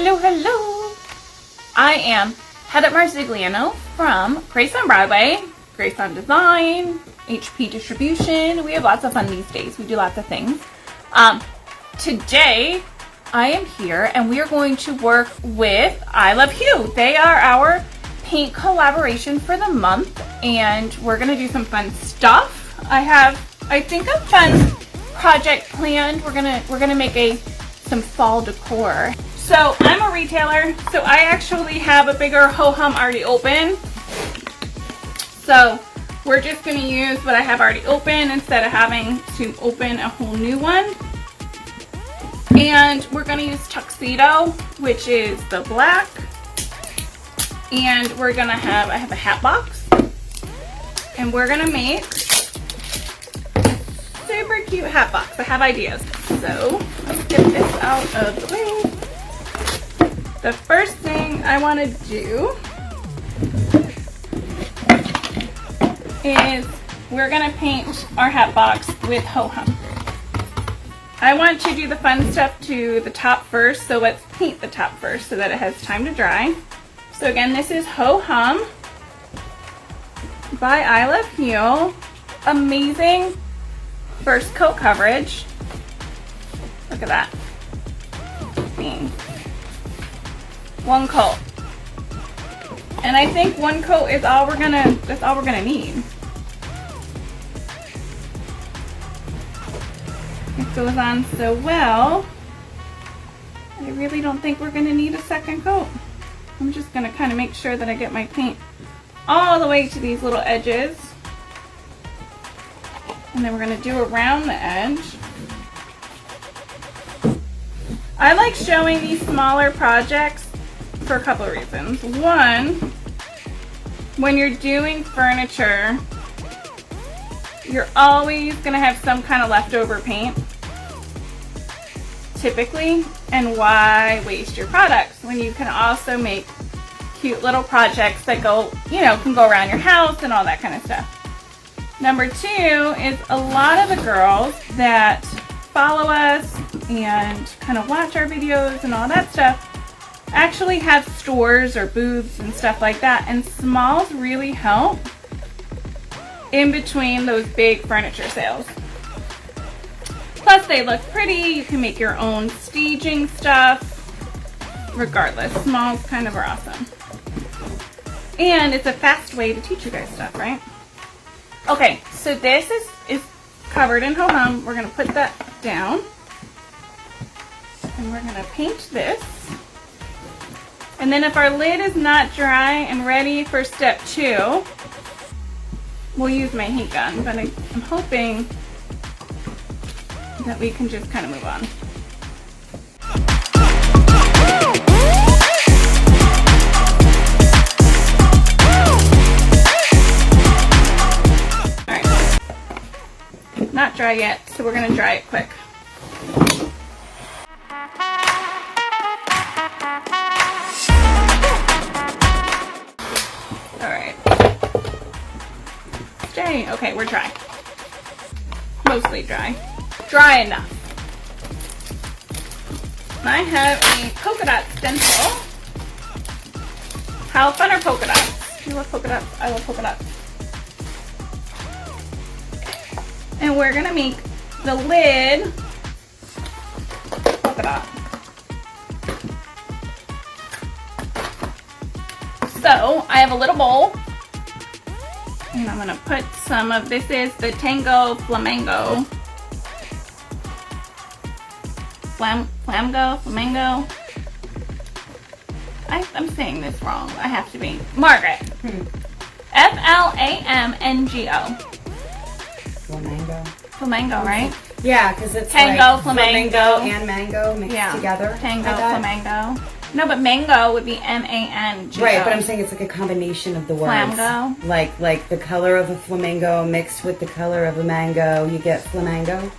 Hello, hello. I am Heather Marzigliano from Grace on Broadway, Grace on Design, HP Distribution. We have lots of fun these days. We do lots of things. Today, I am here and we are going to work with Eye Love Hue. They are our paint collaboration for the month, and we're going to do some fun stuff. I think a fun project planned. We're gonna make some fall decor. So I'm a retailer, so I actually have a bigger ho-hum already open. So we're just gonna use what I have already open instead of having to open a whole new one. And we're gonna use Tuxedo, which is the black. And I have a hat box. And we're gonna make super cute hat box. I have ideas. So let's get this out of the way. The first thing I want to do is we're going to paint our hat box with ho-hum. I want to do the fun stuff to the top first, so let's paint the top first so that it has time to dry. So again, this is ho-hum by Eye Love Hue. Amazing first coat coverage. Look at that. Bing. One coat. And I think one coat is all that's all we're gonna need. It goes on so well. I really don't think we're gonna need a second coat. I'm just gonna kind of make sure that I get my paint all the way to these little edges. And then we're going to do around the edge. I like showing these smaller projects for a couple of reasons. One, when you're doing furniture, you're always going to have some kind of leftover paint, typically, and why waste your products when you can also make cute little projects that can go around your house and all that kind of stuff. Number two is a lot of the girls that follow us and kind of watch our videos and all that stuff actually have stores or booths and stuff like that, and smalls really help in between those big furniture sales. Plus they look pretty, you can make your own staging stuff. Regardless, smalls kind of are awesome. And it's a fast way to teach you guys stuff, right? Okay, so this is covered in ho-hum. We're going to put that down. And we're going to paint this. And then if our lid is not dry and ready for step 2, we'll use my heat gun. But I'm hoping that we can just kind of move on. Not dry yet, so we're going to dry it quick. Alright. Stay. Okay, we're dry. Mostly dry. Dry enough. I have a polka dot stencil. How fun are polka dots? You love polka dots? I love polka dots. And we're gonna make the lid polka dot. So I have a little bowl, and I'm gonna put some of this is the Tango Flamingo. Flamingo. I'm saying this wrong. I have to be. Margaret. Flamingo. Flamingo, right? Yeah, because it's Tango, like Flamingo and mango mixed together. Tango, Flamingo. No, but mango would be M-A-N-G-O. Right, but I'm saying it's like a combination of the words. Flamingo. Like the color of a flamingo mixed with the color of a mango, you get flamingo.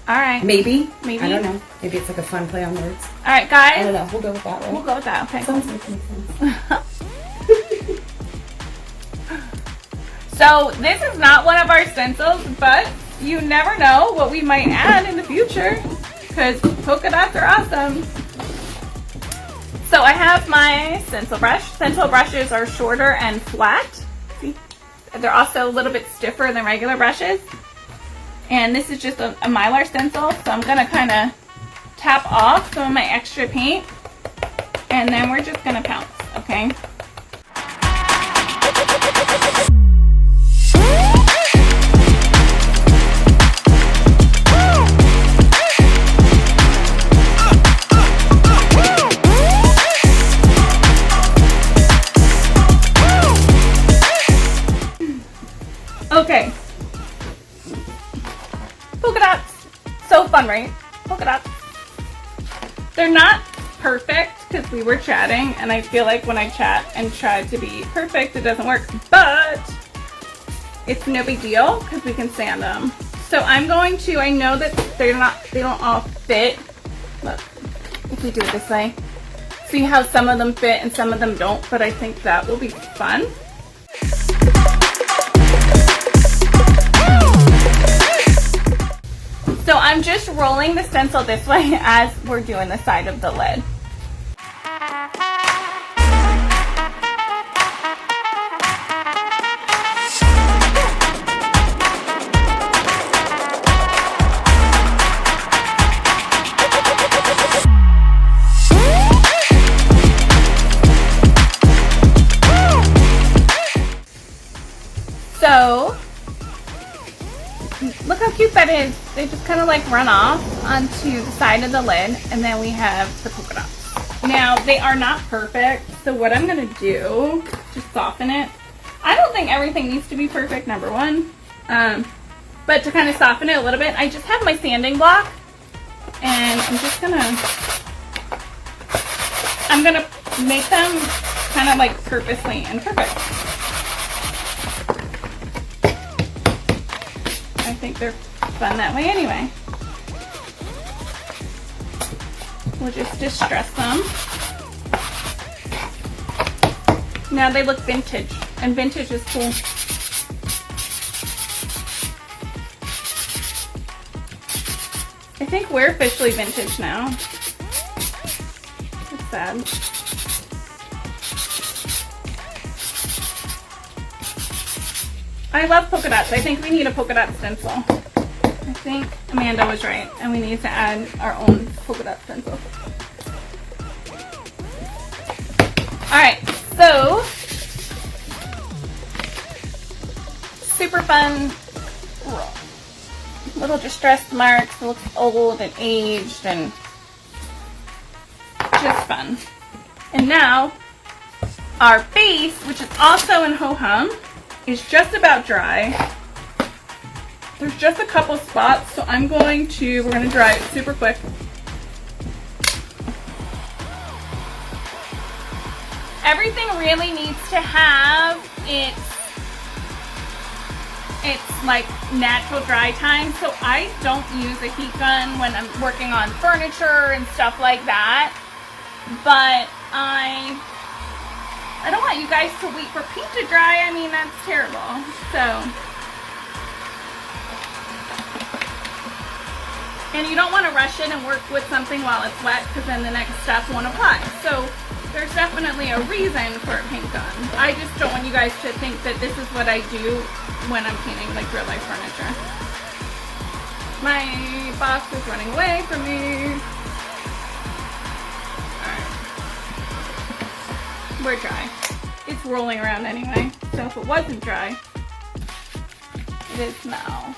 All right. Maybe. I don't know. Maybe it's like a fun play on words. All right, guys. I don't know. We'll go with that, right? We'll go with that. Okay. Sounds like makes sense. So this is not one of our stencils, but you never know what we might add in the future because polka dots are awesome. So I have my stencil brush. Stencil brushes are shorter and flat. See? They're also a little bit stiffer than regular brushes. And this is just a Mylar stencil, so I'm gonna kind of tap off some of my extra paint, and then we're just gonna pounce, okay? Okay. Polka dots. So fun, right? Polka dots. They're not perfect because we were chatting, and I feel like when I chat and try to be perfect, it doesn't work. But it's no big deal because we can sand them. So I'm going to, I know that they don't all fit. Look, if we do it this way. See how some of them fit and some of them don't, but I think that will be fun. So I'm just rolling the stencil this way as we're doing the side of the lid. So look how cute that is. They just kind of like run off onto the side of the lid, and then we have the polka dots. Now, they are not perfect, so what I'm going to do, just soften it. I don't think everything needs to be perfect, number one. But to kind of soften it a little bit, I just have my sanding block, and I'm just going to, make them kind of like purposely imperfect. I think they're fun that way anyway. We'll just distress them. Now they look vintage, and vintage is cool. I think we're officially vintage now. It's sad. I love polka dots. I think we need a polka dot stencil. I think Amanda was right, and we need to add our own polka dot stencil. Alright, so super fun little distressed marks. It looks old and aged and just fun. And now our base, which is also in ho-hum, is just about dry. There's just a couple spots, so we're going to dry it super quick. Everything really needs to have its like natural dry time, so I don't use a heat gun when I'm working on furniture and stuff like that, but I don't want you guys to wait for paint to dry. I mean, that's terrible. So, and you don't want to rush it and work with something while it's wet, because then the next step won't apply. So there's definitely a reason for a paint gun. I just don't want you guys to think that this is what I do when I'm painting like real life furniture. My box is running away from me. We're dry. It's rolling around anyway, so if it wasn't dry, it is now.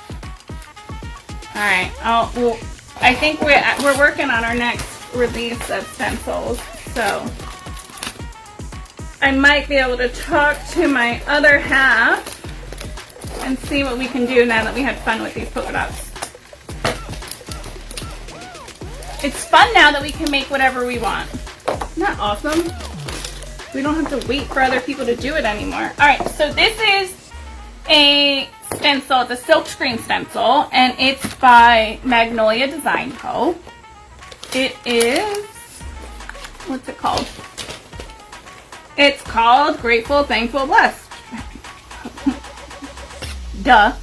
Alright, well, I think we're working on our next release of stencils, so I might be able to talk to my other half and see what we can do now that we had fun with these polka dots. It's fun now that we can make whatever we want. Isn't that awesome? We don't have to wait for other people to do it anymore. Alright, so this is a stencil. It's a silk screen stencil, and it's by Magnolia Design Co. It is, what's it called? It's called Grateful, Thankful, Blessed. Duh.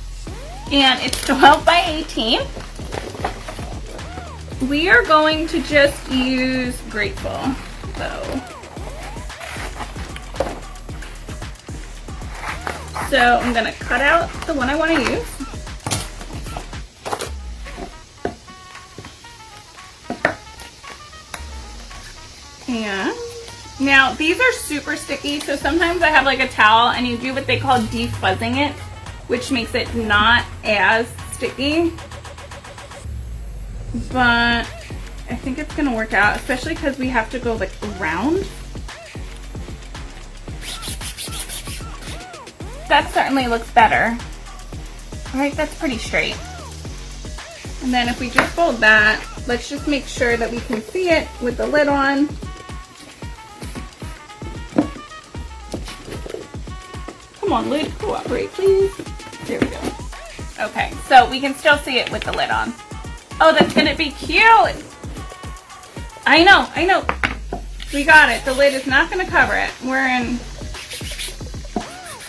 And it's 12 by 18. We are going to just use Grateful. So I'm gonna cut out the one I want to use. And now these are super sticky, so sometimes I have like a towel and you do what they call defuzzing it, which makes it not as sticky. But I think it's gonna work out, especially because we have to go like around. That certainly looks better. All right, that's pretty straight. And then if we just fold that, let's just make sure that we can see it with the lid on. Come on, lid, cooperate, please. There we go. Okay, so we can still see it with the lid on. Oh, that's gonna be cute. I know. We got it. The lid is not gonna cover it.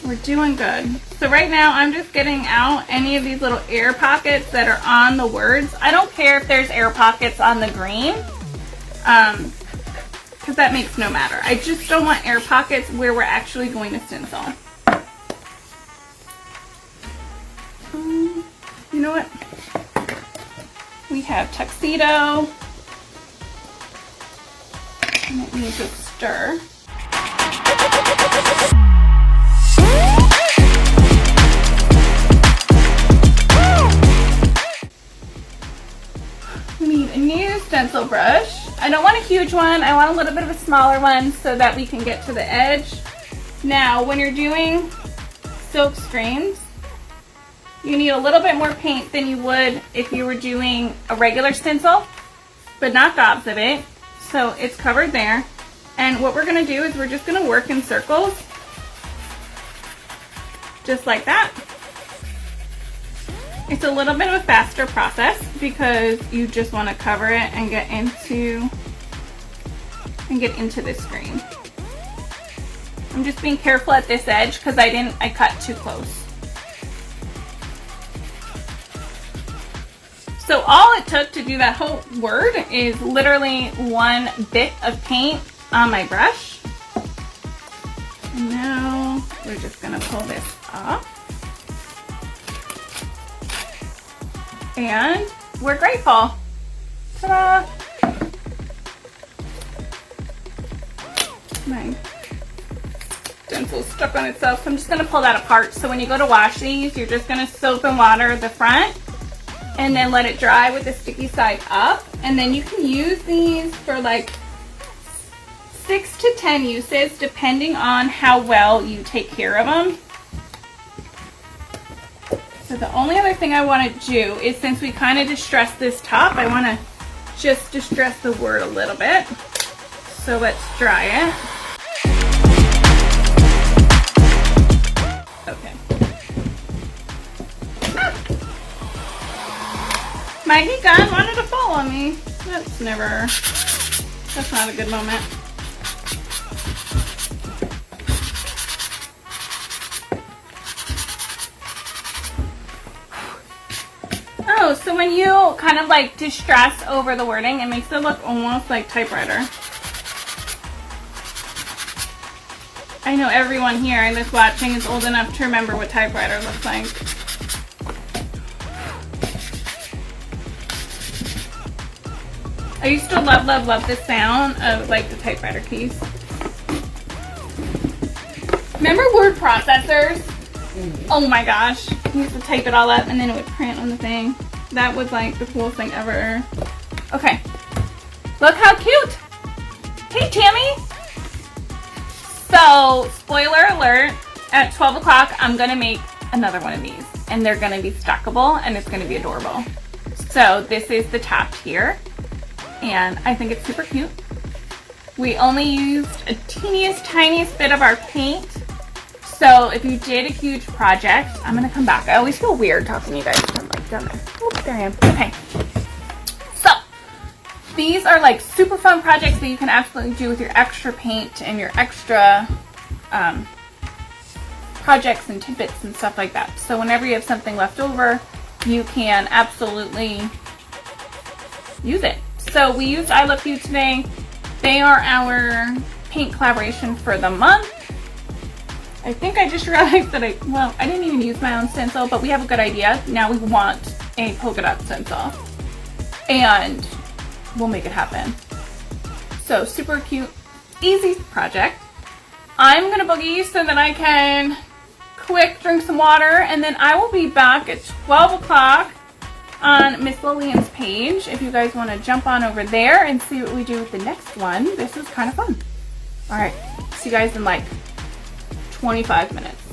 We're doing good. So right now I'm just getting out any of these little air pockets that are on the words. I don't care if there's air pockets on the green, because that makes no matter. I just don't want air pockets where we're actually going to stencil. You know what? We have Tuxedo. And it needs a stir. We need a new stencil brush. I don't want a huge one. I want a little bit of a smaller one so that we can get to the edge. Now, when you're doing silk screens, you need a little bit more paint than you would if you were doing a regular stencil, but not gobs of it. So it's covered there. And what we're gonna do is we're just gonna work in circles, just like that. It's a little bit of a faster process because you just want to cover it and get into the screen. I'm just being careful at this edge because I cut too close. So all it took to do that whole word is literally one bit of paint on my brush. And now we're just gonna pull this off. And we're grateful. Ta-da! My stencil's stuck on itself, so I'm just gonna pull that apart. So when you go to wash these, you're just gonna soap and water the front and then let it dry with the sticky side up. And then you can use these for like 6 to 10 uses depending on how well you take care of them. So the only other thing I want to do is, since we kind of distressed this top, I want to just distress the word a little bit. So let's dry it. Okay. Ah. My heat gun wanted to fall on me. That's not a good moment. Oh, so when you kind of like distress over the wording, it makes it look almost like typewriter. I know everyone here that's watching is old enough to remember what typewriter looks like. I used to love the sound of like the typewriter keys. Remember word processors? Mm-hmm. Oh my gosh. You used to type it all up and then it would print on the thing. That was like the coolest thing ever. Okay. Look how cute. Hey, Tammy. So, spoiler alert, at 12 o'clock, I'm going to make another one of these. And they're going to be stackable and it's going to be adorable. So, this is the top here. And I think it's super cute. We only used a tiniest bit of our paint. So if you did a huge project, I'm gonna come back. I always feel weird talking to you guys from like down there. Oops, there I am. Okay. So these are like super fun projects that you can absolutely do with your extra paint and your extra projects and tidbits and stuff like that. So whenever you have something left over, you can absolutely use it. So we used Eye Love Hue today. They are our paint collaboration for the month. I think I just realized that I didn't even use my own stencil, but we have a good idea. Now we want a polka dot stencil, and we'll make it happen. So super cute, easy project. I'm gonna boogie so that I can quick drink some water, and then I will be back at 12 o'clock on Miss Lillian's page if you guys want to jump on over there and see what we do with the next one. This is kind of fun. All right, see you guys in like 25 minutes.